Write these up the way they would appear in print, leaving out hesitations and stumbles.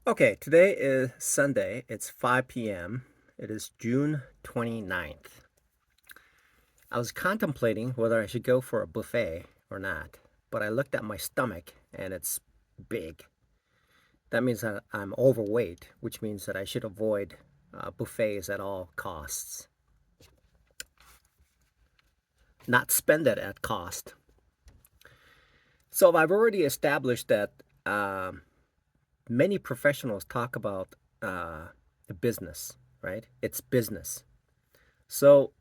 Okay, today is Sunday. It's 5 p.m. It is June 29th. I was contemplating whether I should go for a buffet or not, but I looked at my stomach and it's big. That means that I'm overweight, which means that I should avoid buffets at all costs, not spend it at cost. So I've already established that um, many professionals talk about the business, right? It's business. So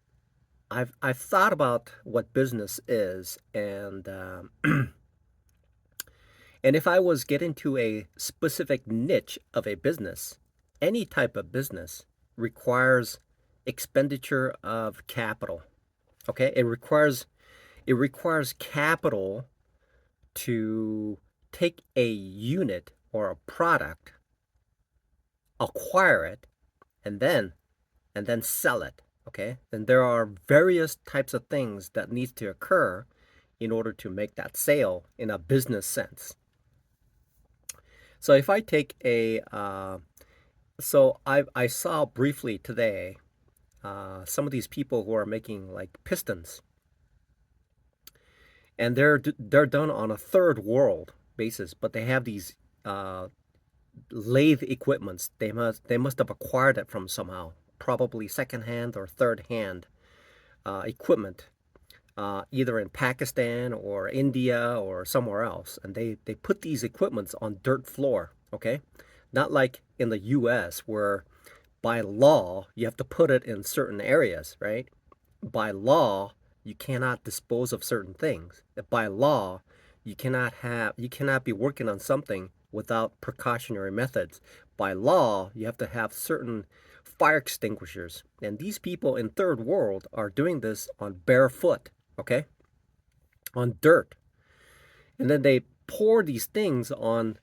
I've thought about what business is, and if I was getting to a specific niche of a business, any type of business requires expenditure of capital. Okay, it requires capital to take a unit or a product, acquire it, and then sell it. Okay, then there are various types of things that needs to occur in order to make that sale in a business sense. So if I take a so I saw briefly today some of these people who are making like pistons, and they're done on a third world basis, but they have these uh, lathe equipments. They must have acquired it from somehow, probably second hand or third hand equipment, either in Pakistan or India or somewhere else, and they put these equipments on dirt floor. Okay, not like in the U.S. where by law you have to put it in certain areas, right? By law you cannot dispose of certain things. By law you cannot be working on something without precautionary methods. By law you have to have certain fire extinguishers, and these people in third world are doing this on barefoot, okay, on dirt, and then they pour these things on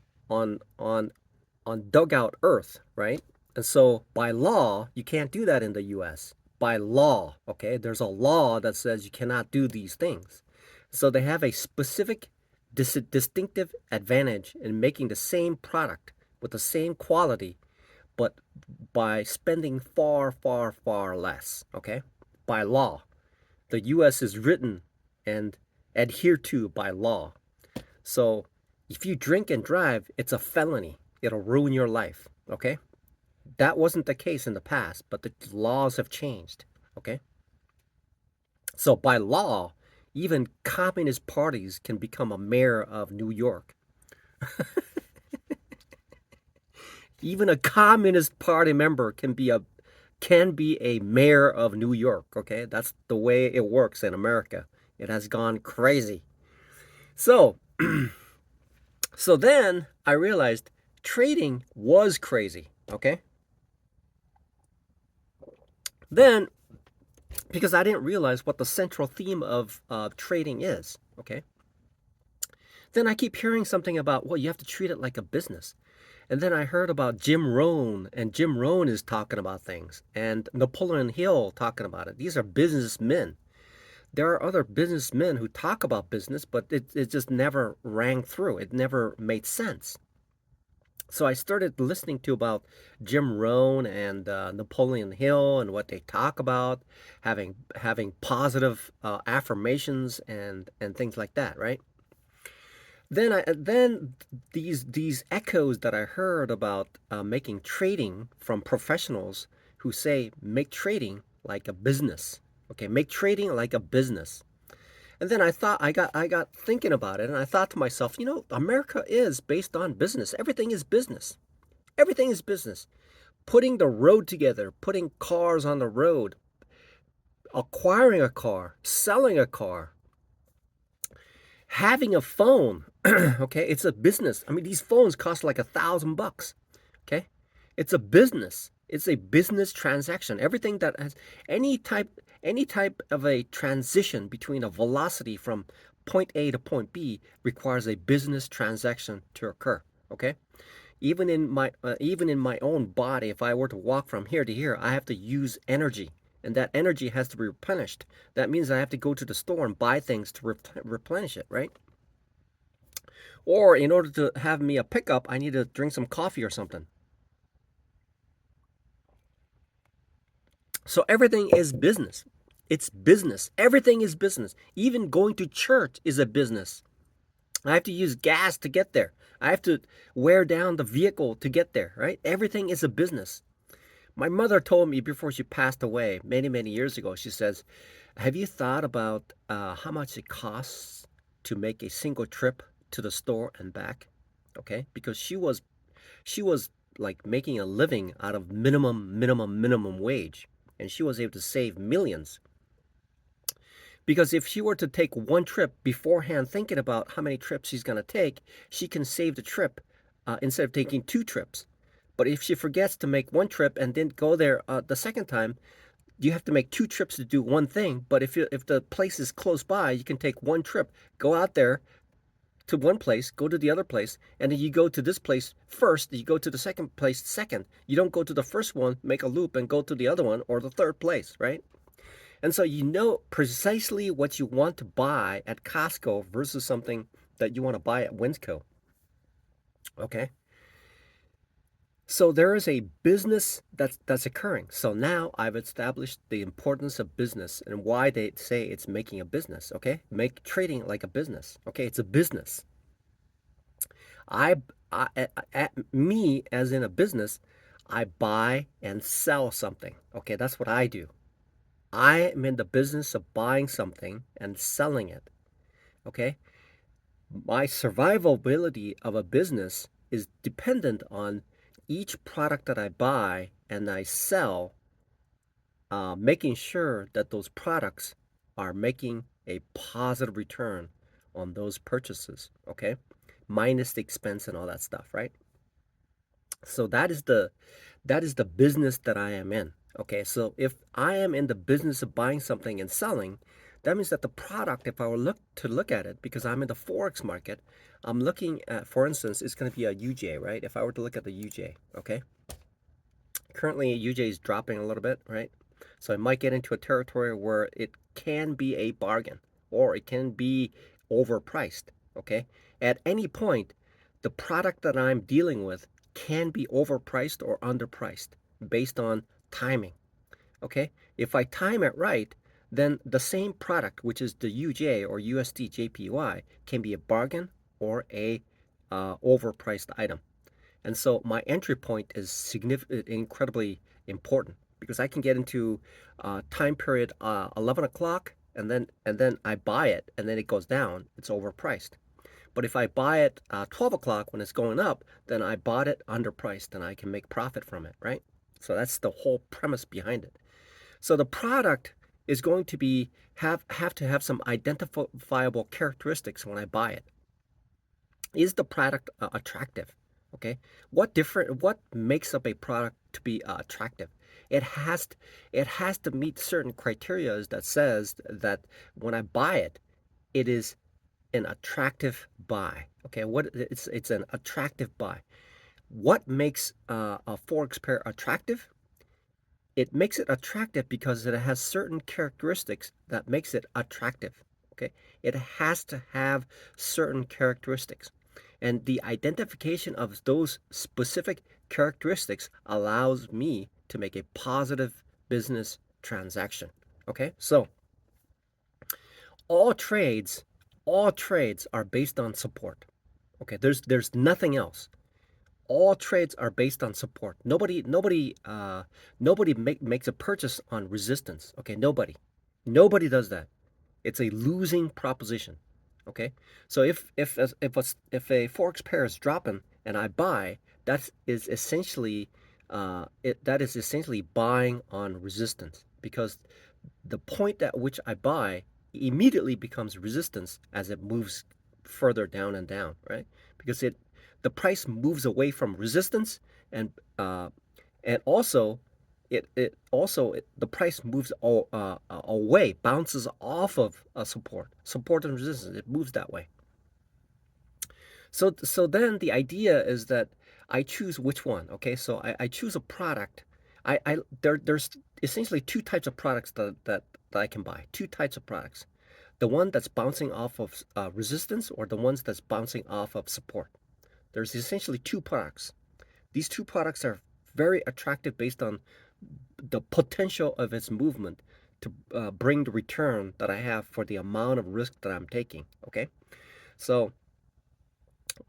dugout earth, right? And so by law, you can't do that in the US. By law, okay? There's a law that says you cannot do these things. So they have a specific distinctive advantage in making the same product with the same quality, but by spending far, far, far less, okay? By law. The US is written and adhered to by law. So if you drink and drive, it's a felony. It'll ruin your life, okay? That wasn't the case in the past, but the laws have changed, okay? So by law, even communist parties can become a mayor of New York. Even a communist party member can be a mayor of New York, okay? That's the way it works in America. It has gone crazy. So, so then I realized trading was crazy, okay? Then, because I didn't realize what the central theme of trading is, okay? Then I keep hearing something about, well, you have to treat it like a business. And then I heard about Jim Rohn, and Jim Rohn is talking about things, and Napoleon Hill talking about it. These are businessmen. There are other businessmen who talk about business, but it just never rang through. It never made sense. So I started listening to about Jim Rohn and Napoleon Hill and what they talk about, having positive affirmations and things like that, right? Then these echoes that I heard about making trading from professionals who say make trading like a business, okay, make trading like a business. And then I got thinking about it, and I thought to myself, America is based on business. Everything is business. Everything is business. Putting the road together, putting cars on the road, acquiring a car, selling a car, having a phone. Okay, it's a business. I mean, these phones cost like $1,000. Okay, it's a business. It's a business transaction. Everything that has any type of a transition between a velocity from point A to point B requires a business transaction to occur. Okay, even in my own body, if I were to walk from here to here, I have to use energy, and that energy has to be replenished. That means I have to go to the store and buy things to replenish it, right? Or in order to have me a pickup, I need to drink some coffee or something. So everything is business. It's business. Everything is business. Even going to church is a business. I have to use gas to get there. I have to wear down the vehicle to get there, right? Everything is a business. My mother told me before she passed away many, many years ago, she says, have you thought about how much it costs to make a single trip to the store and back? Okay, because she was like making a living out of minimum wage, and she was able to save millions. Because if she were to take one trip beforehand, thinking about how many trips she's going to take, she can save the trip instead of taking two trips. But if she forgets to make one trip and then go there the second time, you have to make two trips to do one thing. But if the place is close by, you can take one trip, go out there to one place, go to the other place, and then you go to this place first, you go to the second place second. You don't go to the first one, make a loop, and go to the other one or the third place, right? And so you know precisely what you want to buy at Costco versus something that you want to buy at Winsco. Okay? So there is a business that's occurring. So now I've established the importance of business and why they say it's making a business, okay? Make trading like a business. Okay? It's a business. I, me as in a business, I buy and sell something. Okay? That's what I do. I am in the business of buying something and selling it. Okay? My survivability of a business is dependent on each product that I buy and I sell, making sure that those products are making a positive return on those purchases. Okay? Minus the expense and all that stuff, right? So that is the business that I am in. Okay, so if I am in the business of buying something and selling, that means that the product, if I were look at it, because I'm in the forex market, I'm looking at, for instance, it's going to be a UJ, right? If I were to look at the UJ, okay, currently UJ is dropping a little bit, right? So I might get into a territory where it can be a bargain or it can be overpriced. Okay, at any point, the product that I'm dealing with can be overpriced or underpriced based on timing. Okay, if I time it right, then the same product, which is the UJ or USD JPY, can be a bargain or a overpriced item. And so my entry point is significant, incredibly important because I can get into time period 11 o'clock and then I buy it and then it goes down. It's overpriced. But if I buy it 12 o'clock when it's going up, then I bought it underpriced and I can make profit from it, right? So that's the whole premise behind it. So the product is going to be have to have some identifiable characteristics when I buy it. Is the product attractive? Okay, what makes up a product to be attractive? It has to, it has to meet certain criteria that says that when I buy it, it is an attractive buy. Okay, what it's an attractive buy. What makes a forex pair attractive? It makes it attractive because it has certain characteristics that makes it attractive. Okay, it has to have certain characteristics, and the identification of those specific characteristics allows me to make a positive business transaction. Okay, so all trades all trades are based on support. Okay, there's nothing else. All trades are based on support. Nobody makes a purchase on resistance. Okay, nobody does that. It's a losing proposition. Okay, so if a forex pair is dropping and I buy, that is essentially buying on resistance because the point at which I buy immediately becomes resistance as it moves further down and down, right? Because the price moves away from resistance and uh, and also the price moves away, bounces off of support and resistance. It moves that way. So then the idea is that I choose which one. Okay, so I choose a product. There's essentially two types of products that I can buy. Two types of products. The one that's bouncing off of resistance or the ones that's bouncing off of support. There's essentially two products. These two products are very attractive based on the potential of its movement to bring the return that I have for the amount of risk that I'm taking. Okay, so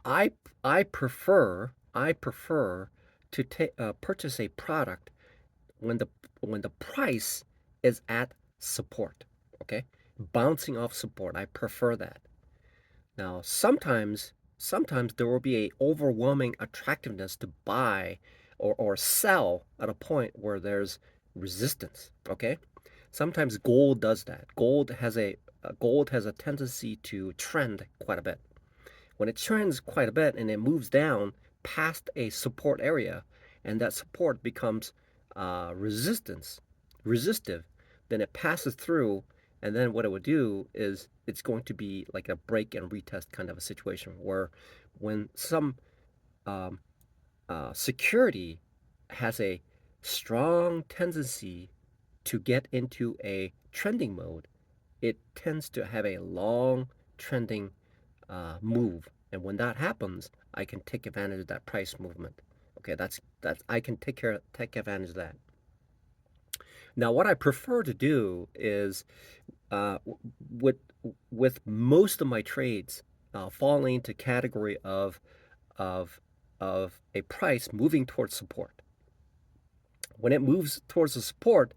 I I prefer to purchase a product when the price is at support. Okay, bouncing off support. I prefer that. Now sometimes there will be a overwhelming attractiveness to buy or sell at a point where there's resistance. Okay, sometimes gold does that. Gold has a tendency to trend quite a bit. When it trends quite a bit and it moves down past a support area, and that support becomes resistive, then it passes through, and then what it would do is it's going to be like a break and retest kind of a situation where when some um, security has a strong tendency to get into a trending mode, it tends to have a long trending move. And when that happens, I can take advantage of that price movement. Okay, that's I can take advantage of that. Now, what I prefer to do is uh, with with most of my trades falling into category of of a price moving towards support. When it moves towards the support,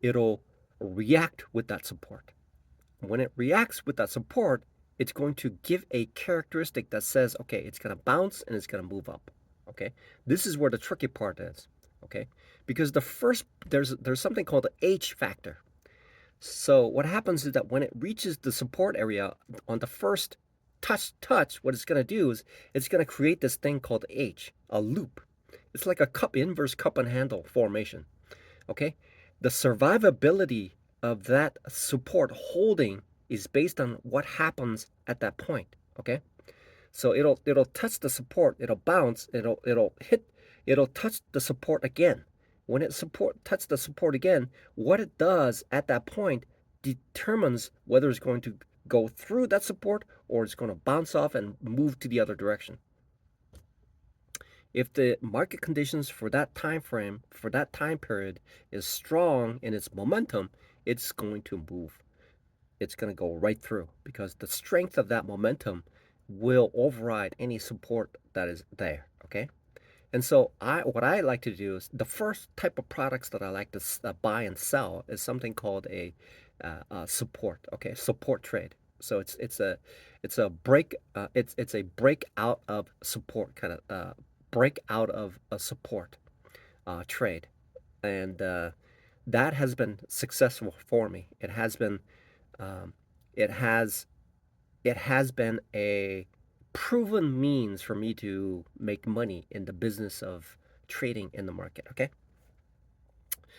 it'll react with that support. When it reacts with that support, it's going to give a characteristic that says, okay, it's going to bounce and it's going to move up. Okay, this is where the tricky part is. Okay, because there's something called the H factor. So what happens is that when it reaches the support area on the first touch, what it's going to do is it's going to create this thing called H, a loop. It's like a inverse cup and handle formation. Okay, the survivability of that support holding is based on what happens at that point. Okay, so it'll touch the support, it'll bounce, it'll touch the support again. When it touch the support again, what it does at that point determines whether it's going to go through that support or it's going to bounce off and move to the other direction. If the market conditions for that time frame, for that time period is strong in its momentum, it's going to move. It's going to go right through because the strength of that momentum will override any support that is there. Okay. And so what I like to do is the first type of products that I like to buy and sell is something called a support. Okay, support trade. So it's a break out of support kind of break out of a support trade, and that has been successful for me. It has been um, it has it has been a proven means for me to make money in the business of trading in the market. Okay,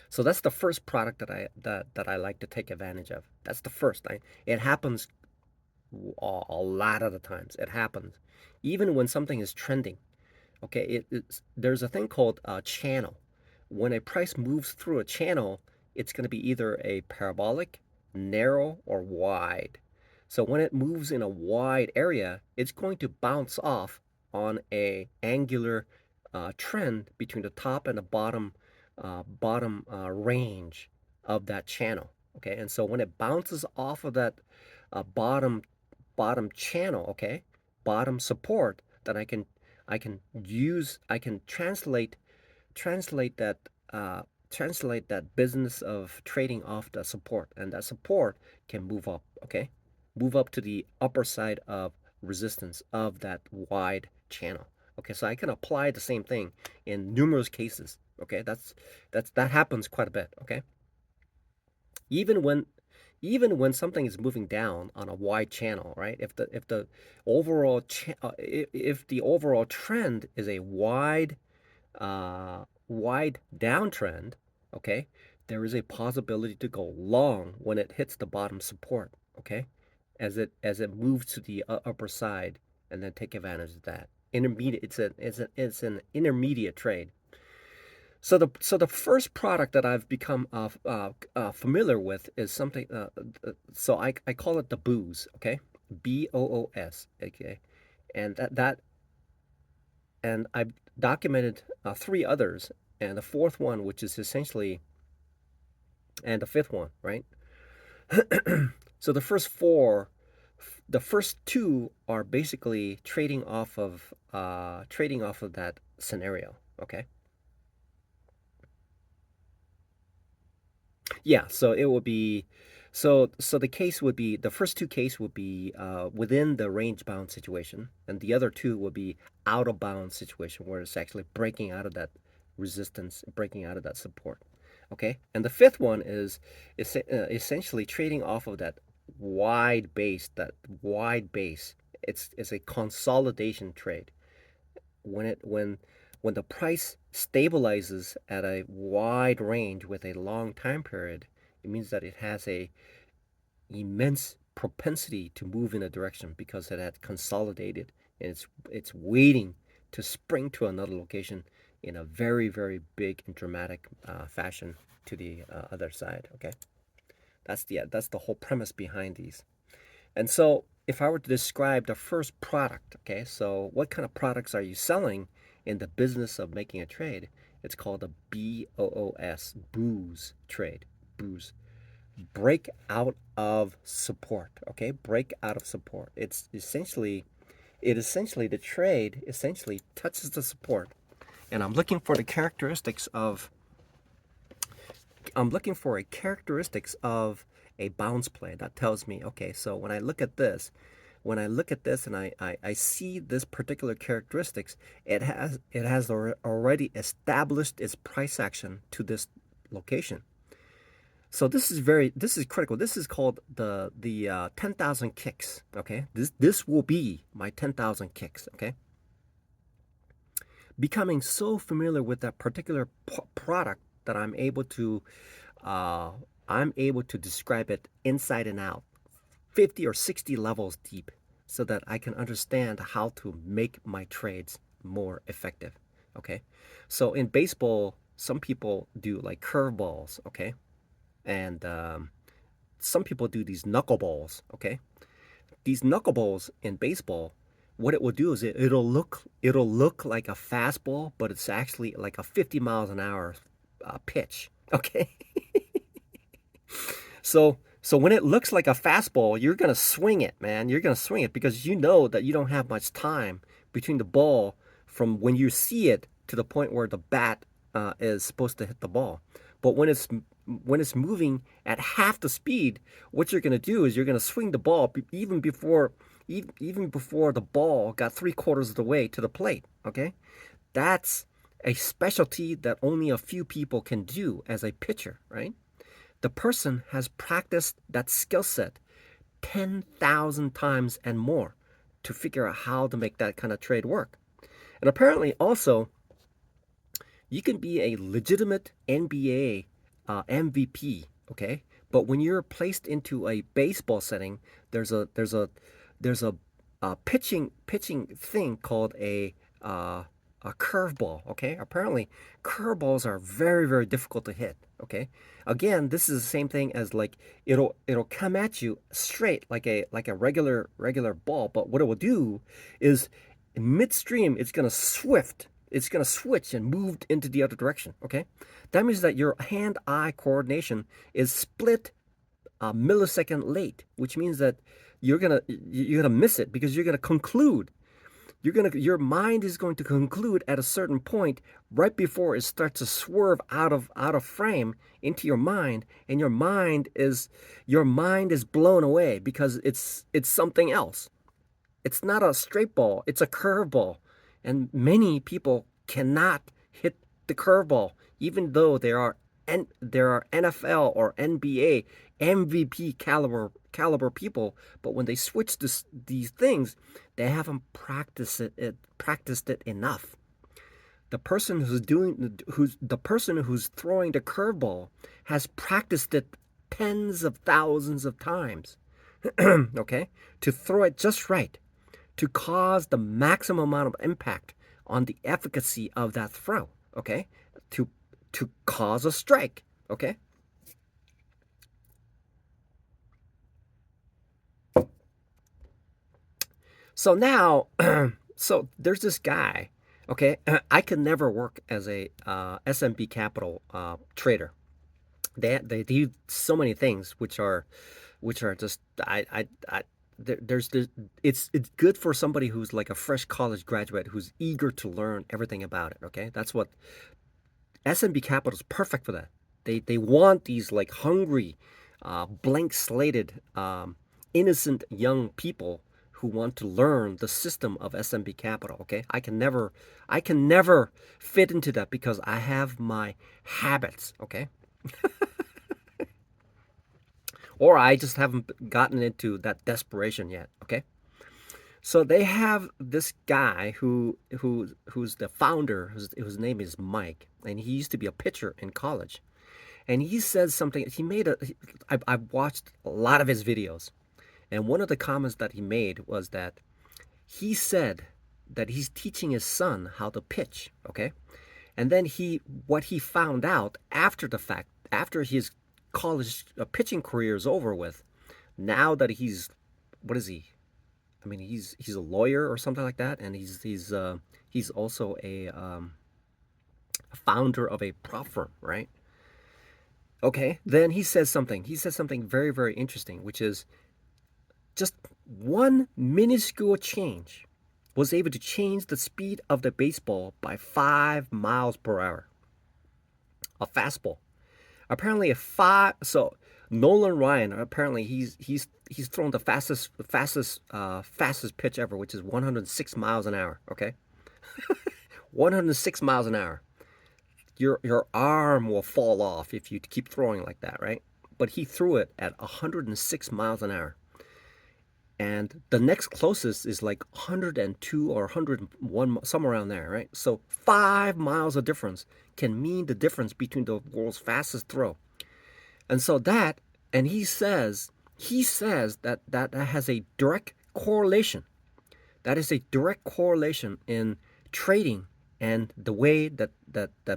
so that's the first product that I like to take advantage of. That's the first. It happens a lot of the times. It happens even when something is trending. Okay, there's a thing called a channel. When a price moves through a channel, it's going to be either a parabolic, narrow, or wide. So when it moves in a wide area, it's going to bounce off on a angular trend between the top and the bottom range of that channel. Okay, and so when it bounces off of that bottom channel, okay, bottom support, then I can translate that translate that business of trading off the support, and that support can move up. Okay, move up to the upper side of resistance of that wide channel. Okay, so I can apply the same thing in numerous cases. Okay, that happens quite a bit. Okay, even when even when something is moving down on a wide channel, right? If the if the overall trend is a wide downtrend, okay, there is a possibility to go long when it hits the bottom support, okay, as it moves to the upper side, and then take advantage of that. Intermediate, it's an intermediate trade. So the first product that I've become familiar with is something. So I call it the booze. Okay, BOOS. Okay, and and I've documented three others, and the fourth one, which is essentially, and the fifth one, right? So the first two are basically trading off of that scenario. Okay. Yeah, so it would be so the case would be the first two case would be within the range bound situation, and the other two would be out of bound situation where it's actually breaking out of that resistance, breaking out of that support. Okay, and the fifth one is essentially trading off of that wide base. It's a consolidation trade when it when the price stabilizes at a wide range with a long time period, it means that it has a immense propensity to move in a direction because it had consolidated and it's waiting to spring to another location in a very very big and dramatic fashion to the other side. Okay, that's the whole premise behind these. And so, if I were to describe the first product, okay, so what kind of products are you selling in the business of making a trade? It's called a BOOS, booze trade, booze. Break out of support, okay? Break out of support. The trade essentially touches the support. And I'm looking for a characteristics of a bounce play that tells me, okay, so when I look at this and I see this particular characteristics, it has already established its price action to this location. So this is critical. This is called the 10,000 kicks. Okay, this will be my 10,000 kicks. Okay, becoming so familiar with that particular product that uh, I'm able to describe it inside and out, 50 or 60 levels deep, so that I can understand how to make my trades more effective. Okay, so in baseball, some people do like curveballs. Okay, and some people do these knuckleballs. Okay, these knuckleballs in baseball, what it will do is it'll look like a fastball, but it's actually like a 50 miles an hour pitch. Okay, so when it looks like a fastball, you're gonna swing it, man. You're gonna swing it because you know that you don't have much time between the ball from when you see it to the point where the bat is supposed to hit the ball. But when it's moving at half the speed, what you're gonna do is you're gonna swing the ball even before the ball got three-quarters of the way to the plate. Okay, that's a specialty that only a few people can do as a pitcher, right? The person has practiced that skill set 10,000 times and more to figure out how to make that kind of trade work. And apparently, also, you can be a legitimate NBA MVP, okay? But when you're placed into a baseball setting, there's a pitching thing called a curveball. Okay, apparently curveballs are very very difficult to hit. Okay, again, this is the same thing as like it'll come at you straight like a regular ball, but what it will do is in midstream it's gonna switch and move into the other direction. Okay, that means that your hand-eye coordination is split a millisecond late, which means that you're gonna miss it because you're gonna conclude your mind is going to conclude at a certain point right before it starts to swerve out of frame into your mind, and your mind is blown away because it's something else. It's not a straight ball, it's a curveball. And many people cannot hit the curveball, even though there are NFL or NBA MVP caliber people, but when they switch these things, they haven't practiced it enough. The person who's throwing the curveball has practiced it tens of thousands of times. Okay, to throw it just right, to cause the maximum amount of impact on the efficacy of that throw. Okay, to to cause a strike. Okay. So now, so there's this guy. Okay, I could never work as a S&P Capital trader. They do so many things which are just there's it's good for somebody who's like a fresh college graduate who's eager to learn everything about it. Okay, that's what S&P Capital is perfect for that. They want these like hungry, blank slated, innocent young people who want to learn the system of S&P Capital. Okay, I can never fit into that because I have my habits. Okay, or I just haven't gotten into that desperation yet. Okay. So they have this guy who's the founder, whose name is Mike, and he used to be a pitcher in college. And he says something. He made a. I've watched a lot of his videos, and one of the comments that he made was that he said that he's teaching his son how to pitch. Okay, and then what he found out after the fact, after his college pitching career is over with, now that he's, what is he? I mean, he's a lawyer or something like that, and he's also a founder of a prop firm, right? Okay, then he says something. He says something very, very interesting, which is just one minuscule change was able to change the speed of the baseball by 5 miles per hour. A fastball. Apparently, a five. So Nolan Ryan, apparently he's thrown the fastest pitch ever, which is 106 miles an hour. Okay, 106 miles an hour. Your arm will fall off if you keep throwing like that, right? But he threw it at 106 miles an hour. And the next closest is like 102 or 101, somewhere around there, right? So 5 miles of difference can mean the difference between the world's fastest throw. And so that, and he says that has a direct correlation. That is a direct correlation in trading and the way that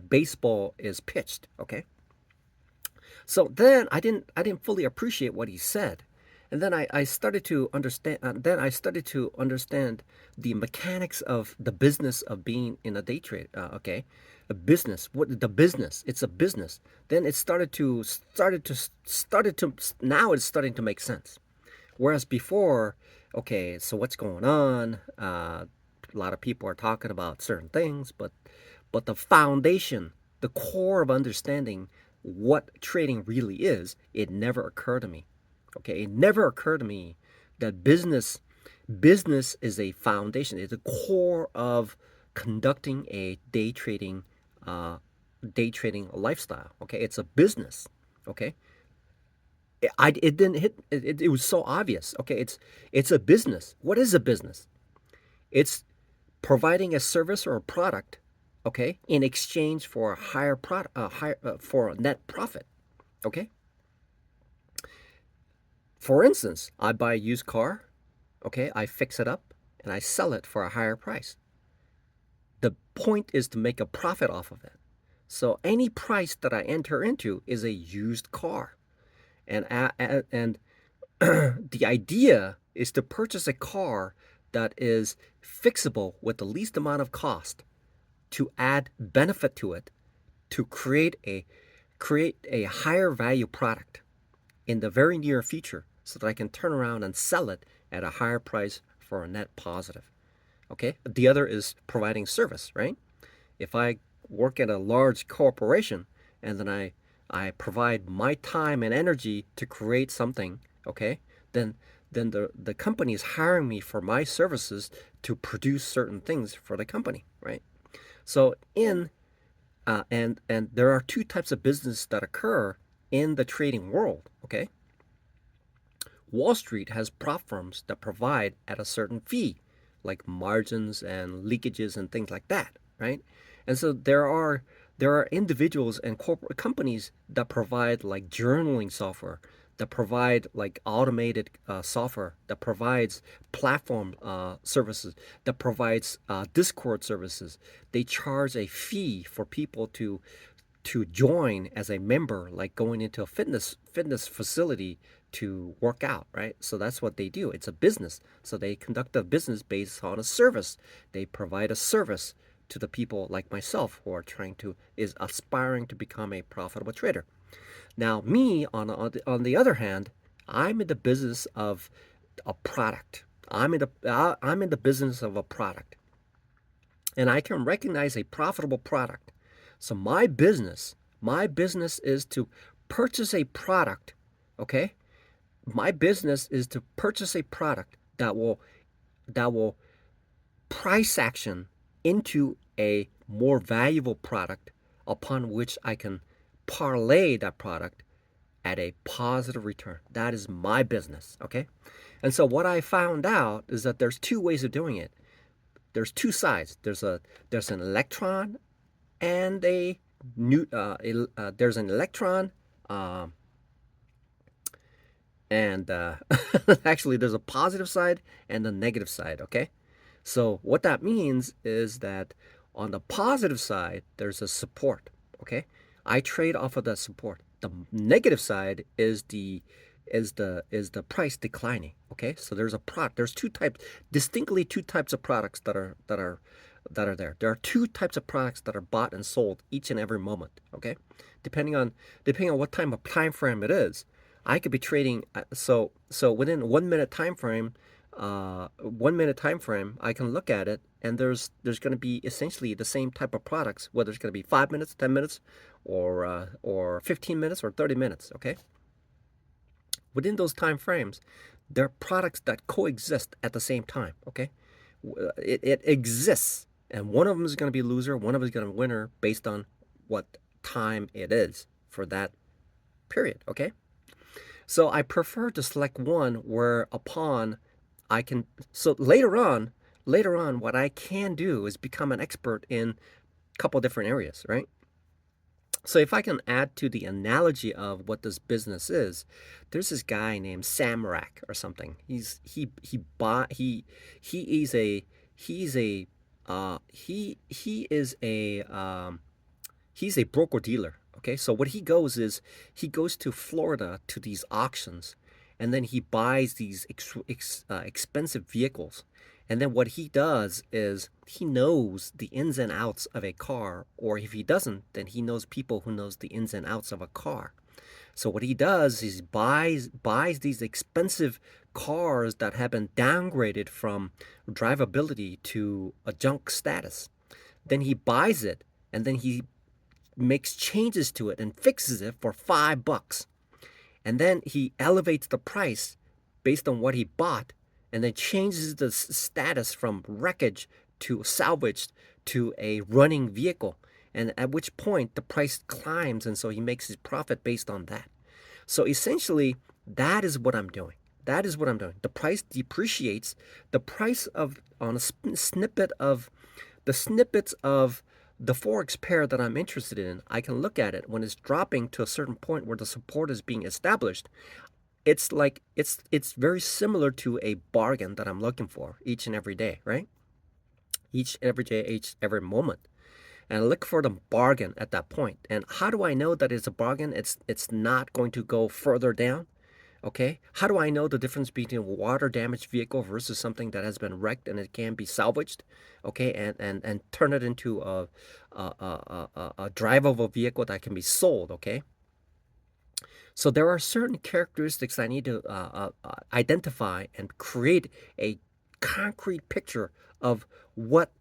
baseball is pitched. Okay. So then I didn't fully appreciate what he said. And then I started to understand. The mechanics of the business of being in a day trade. Okay, a business. What the business? It's a business. Then it started to now it's starting to make sense. Whereas before, okay, so what's going on? A lot of people are talking about certain things, but the foundation, the core of understanding what trading really is, it never occurred to me. Okay, it never occurred to me that business is a foundation. It's a core of conducting a day trading lifestyle. Okay, it's a business. Okay, it didn't hit. It was so obvious. Okay, it's a business. What is a business? It's providing a service or a product, okay, in exchange for a higher for a net profit. Okay. For instance, I buy a used car, okay, I fix it up, and I sell it for a higher price. The point is to make a profit off of it. So any price that I enter into is a used car, and the idea is to purchase a car that is fixable with the least amount of cost to add benefit to it, to create a higher value product in the very near future so that I can turn around and sell it at a higher price for a net positive. Okay? The other is providing service, right? If I work at a large corporation and then I provide my time and energy to create something, okay? Then the company is hiring me for my services to produce certain things for the company, right? So and there are two types of business that occur in the trading world, okay? Wall Street has prop firms that provide at a certain fee, like margins and leakages and things like that, right? And so there are individuals and corporate companies that provide like journaling software, that provide like automated software, that provides platform services, that provides Discord services. They charge a fee for people to join as a member, like going into a fitness facility to work out, right? So that's what they do. It's a business. So they conduct a business based on a service. They provide a service to the people like myself who are is aspiring to become a profitable trader. Now, me on the other hand, I'm in the business of a product. I'm in the business of a product, and I can recognize a profitable product. So my business is to purchase a product, okay? My business is to purchase a product that will price action into a more valuable product upon which I can parlay that product at a positive return. That is my business, okay? And so what I found out is that there's two ways of doing it. There's two sides. There's an electron and there's an electron and actually there's a positive side and a negative side, okay? So what that means is that on the positive side there's a support, okay? I trade off of that support. The negative side is the price declining, okay? So there's distinctly two types of products that are there. There are two types of products that are bought and sold each and every moment, okay? Depending on what time frame it is. I could be trading so within 1 minute time frame, 1 minute time frame, I can look at it and there's going to be essentially the same type of products, whether it's going to be 5 minutes, 10 minutes, or 15 minutes or 30 minutes, okay? Within those time frames, there are products that coexist at the same time, okay? It exists, and one of them is going to be a loser, one of them is going to be a winner based on what time it is for that period, okay? So I prefer to select one whereupon I can, so later on, what I can do is become an expert in a couple different areas, right? So if I can add to the analogy of what this business is, there's this guy named Sam Rack or something. He's a broker dealer. Okay, so what he goes is he goes to Florida to these auctions, and then he buys these expensive vehicles. And then what he does is he knows the ins and outs of a car, or if he doesn't, then he knows people who knows the ins and outs of a car. So what he does is buys these expensive cars that have been downgraded from drivability to a junk status. Then he buys it, and then he makes changes to it and fixes it for $5. And then he elevates the price based on what he bought, and then changes the status from wreckage to salvaged to a running vehicle. And at which point the price climbs, and so he makes his profit based on that. So essentially, that is what I'm doing. The price depreciates. The price of on a snippets of the Forex pair that I'm interested in, I can look at it when it's dropping to a certain point where the support is being established. It's very similar to a bargain that I'm looking for each and every day, right? Each every moment. And I look for the bargain at that point. And how do I know that it's a bargain? It's not going to go further down. Okay, how do I know the difference between a water damaged vehicle versus something that has been wrecked and it can be salvaged? Okay, and turn it into a drivable vehicle that can be sold. Okay, so there are certain characteristics I need to identify and create a concrete picture of what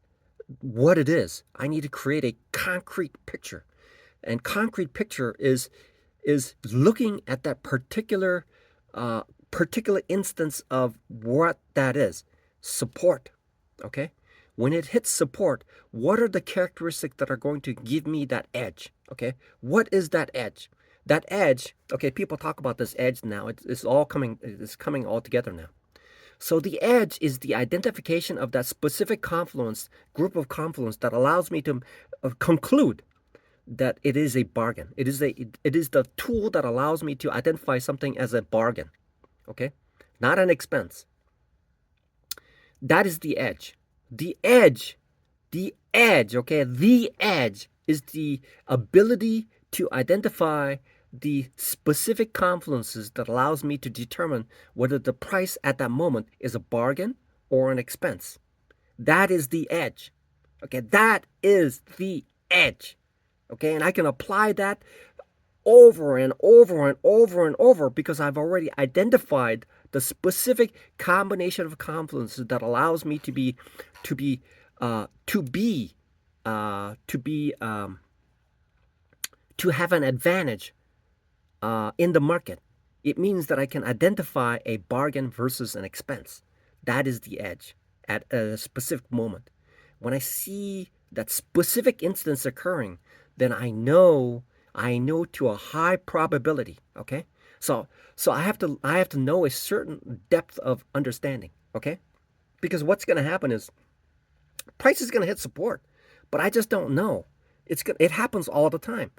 it is. I need to create a concrete picture, and concrete picture is looking at that particular instance of what that is. Support, okay? When it hits support, what are the characteristics that are going to give me that edge, okay? What is that edge? That edge, okay, people talk about this edge now. It's coming all together now. So the edge is the identification of that specific group of confluence that allows me to conclude that it is a bargain. It is the tool that allows me to identify something as a bargain, okay? Not an expense. That is the edge. The edge, okay? The edge is the ability to identify the specific confluences that allows me to determine whether the price at that moment is a bargain or an expense. That is the edge. Okay, that is the edge. Okay, and I can apply that over and over and over and over because I've already identified the specific combination of confluences that allows me to be to be to be to have an advantage in the market. It means that I can identify a bargain versus an expense. That is the edge at a specific moment. When I see that specific instance occurring, then I know to a high probability. Okay, so I have to know a certain depth of understanding. Okay, because what's going to happen is price is going to hit support, but I just don't know. It happens all the time.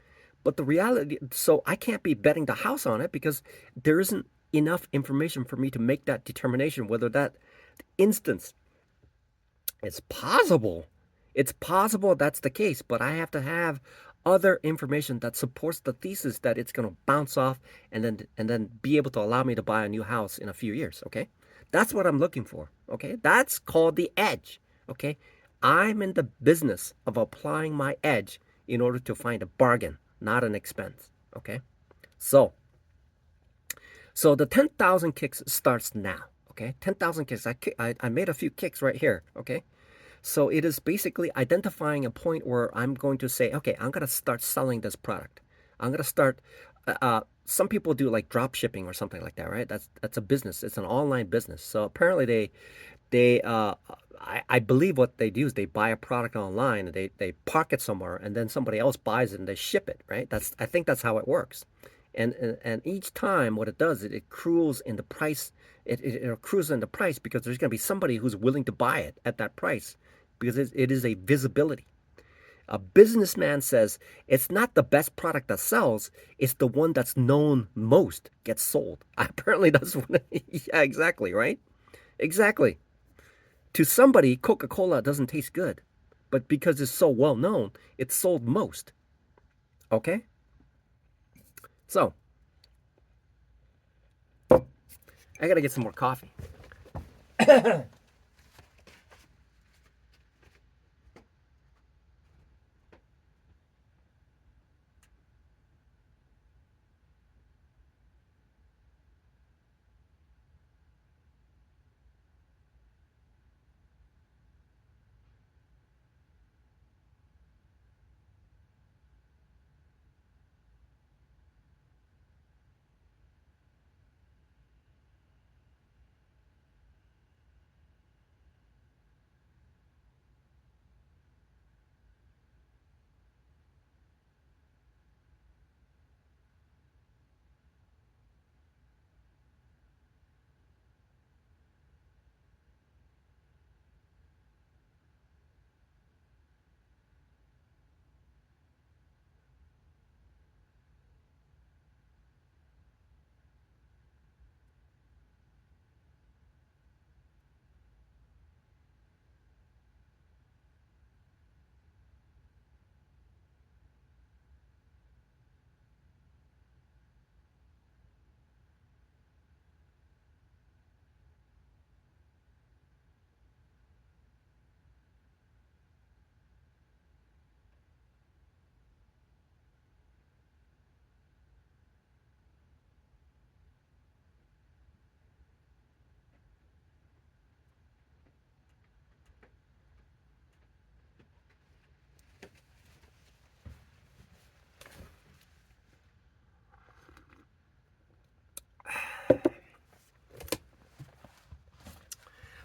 But the reality, so I can't be betting the house on it because there isn't enough information for me to make that determination whether that instance is possible. It's possible that's the case, but I have to have other information that supports the thesis that it's going to bounce off and then be able to allow me to buy a new house in a few years, okay? That's what I'm looking for, okay? That's called the edge, okay? I'm in the business of applying my edge in order to find a bargain, not an expense, okay? So, so the 10,000 kicks starts now, okay? 10,000 kicks. I made a few kicks right here, okay? So it is basically identifying a point where I'm going to say, okay, I'm going to start selling this product. I'm going to start. Some people do like drop shipping or something like that, right? That's a business. It's an online business. So apparently I believe what they do is they buy a product online and they park it somewhere and then somebody else buys it and they ship it, right? I think that's how it works. And each time what it does, it accrues in the price. It accrues in the price because there's going to be somebody who's willing to buy it at that price because it is a visibility. A businessman says it's not the best product that sells, it's the one that's known most gets sold. Apparently that's what, yeah, exactly, right? Exactly. To somebody, Coca-Cola doesn't taste good, but because it's so well known, it's sold most. Okay? So, I gotta get some more coffee.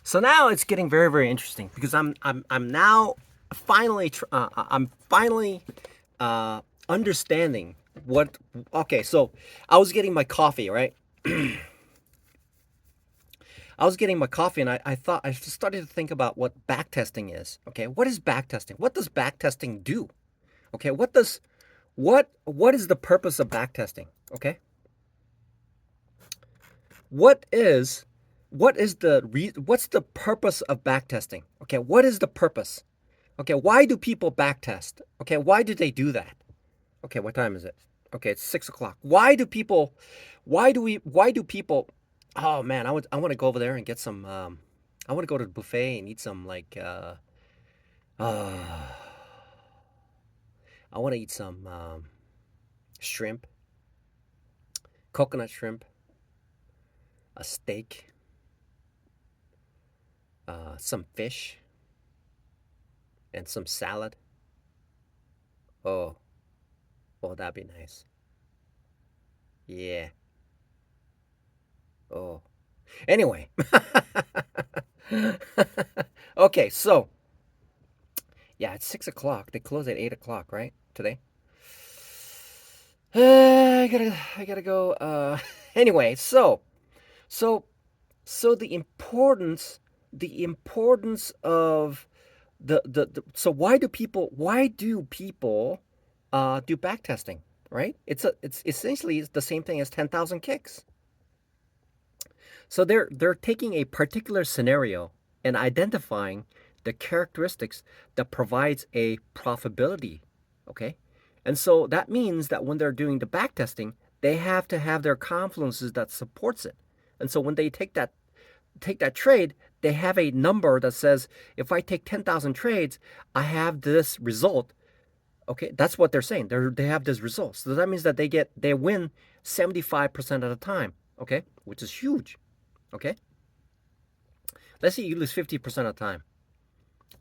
So now it's getting very, very interesting because I'm now finally I'm finally understanding what. Okay, so I was getting my coffee, right? I was getting my coffee and I thought I started to think about what backtesting is. Okay, what is backtesting? What does backtesting do? Okay, what is the purpose of backtesting? Okay, what is what's the purpose of backtesting? Okay, what is the purpose? Okay, why do people backtest? Okay, why do they do that? Okay, what time is it? Okay, it's 6 o'clock. Why do people, oh man, I want to go over there and get some, I want to go to the buffet and eat some like, uh, I want to eat some shrimp, coconut shrimp, a steak, some fish, and some salad. Oh, oh, that'd be nice. Yeah. Oh. Anyway. Okay, so yeah, it's 6 o'clock. They close at 8 o'clock, right? Today. I gotta go. Anyway, so, so the importance of so why do people do backtesting, right? It's essentially the same thing as 10,000 kicks. So they're taking a particular scenario and identifying the characteristics that provides a profitability, okay? And so that means that when they're doing the backtesting, they have to have their confluences that supports it. And so when they take that trade, they have a number that says if I take 10,000 trades, I have this result. Okay, that's what they're saying. They have this result. So that means that they win 75% of the time, okay? Which is huge. Okay? Let's say you lose 50% of the time.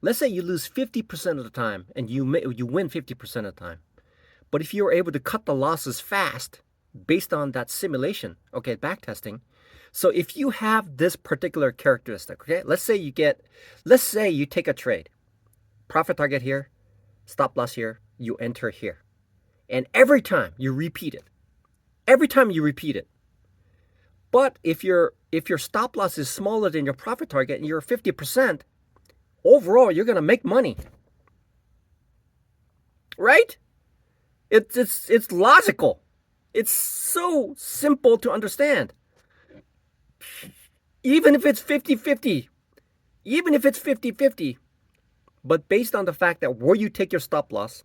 Let's say you lose 50% of the time and you win 50% of the time. But if you're able to cut the losses fast based on that simulation, okay, backtesting. So if you have this particular characteristic, okay, let's say you take a trade, profit target here, stop loss here, you enter here. And every time you repeat it. Every time you repeat it. But if your stop loss is smaller than your profit target and you're 50%, overall you're gonna make money. Right? It's logical. It's so simple to understand. Even if it's 50-50. Even if it's 50-50. But based on the fact that where you take your stop loss,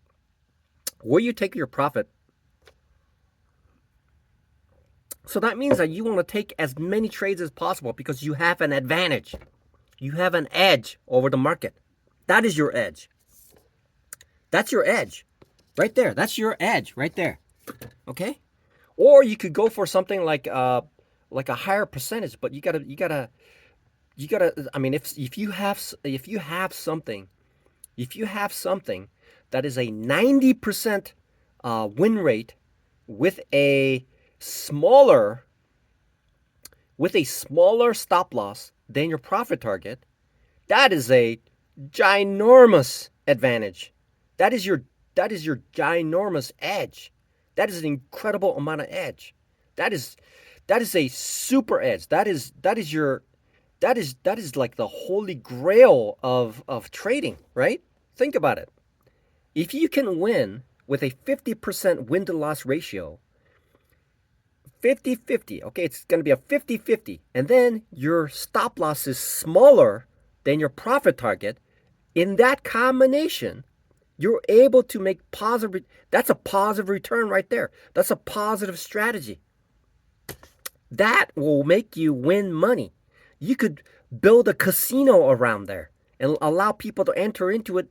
where you take your profit, so that means that you want to take as many trades as possible because you have an advantage. You have an edge over the market. That is your edge. That's your edge. Right there. That's your edge right there. Okay? Or you could go for something like a higher percentage, but you gotta I mean if you have something that is a 90% win rate with a smaller stop loss than your profit target, that is a ginormous advantage. That is your ginormous edge. That is an incredible amount of edge. That is a super edge. That is like the holy grail of trading, right? Think about it. If you can win with a 50% win to loss ratio, 50-50, okay, it's going to be a 50-50, and then your stop loss is smaller than your profit target, in that combination, you're able to make positive. That's a positive return right there. That's a positive strategy. That will make you win money. You could build a casino around there and allow people to enter into it.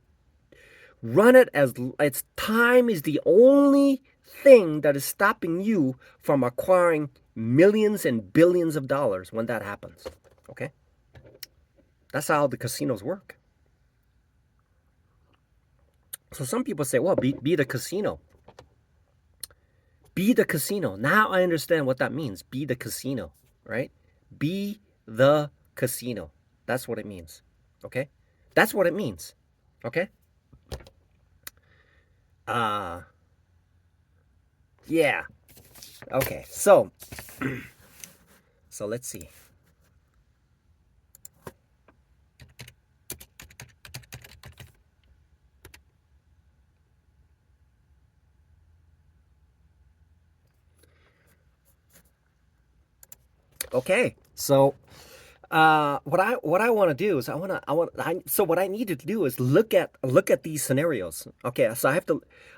Run it as its time is the only thing that is stopping you from acquiring millions and billions of dollars when that happens. Okay? That's how the casinos work. So some people say, well, be the casino. Be the casino. Now I understand what that means. Be the casino, right? Be the casino. That's what it means. Okay? That's what it means. Okay? Yeah. Okay. So let's see. Okay. So what I want to do is so what I need to do is look at these scenarios. Okay, so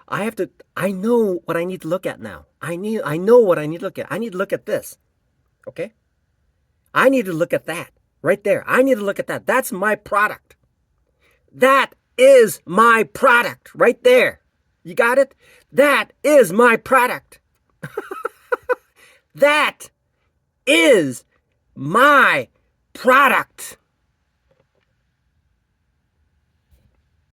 I know what I need to look at now. I know what I need to look at. I need to look at this. Okay? I need to look at that right there. I need to look at that. That's my product. That is my product right there. You got it? That is my product. That is my product.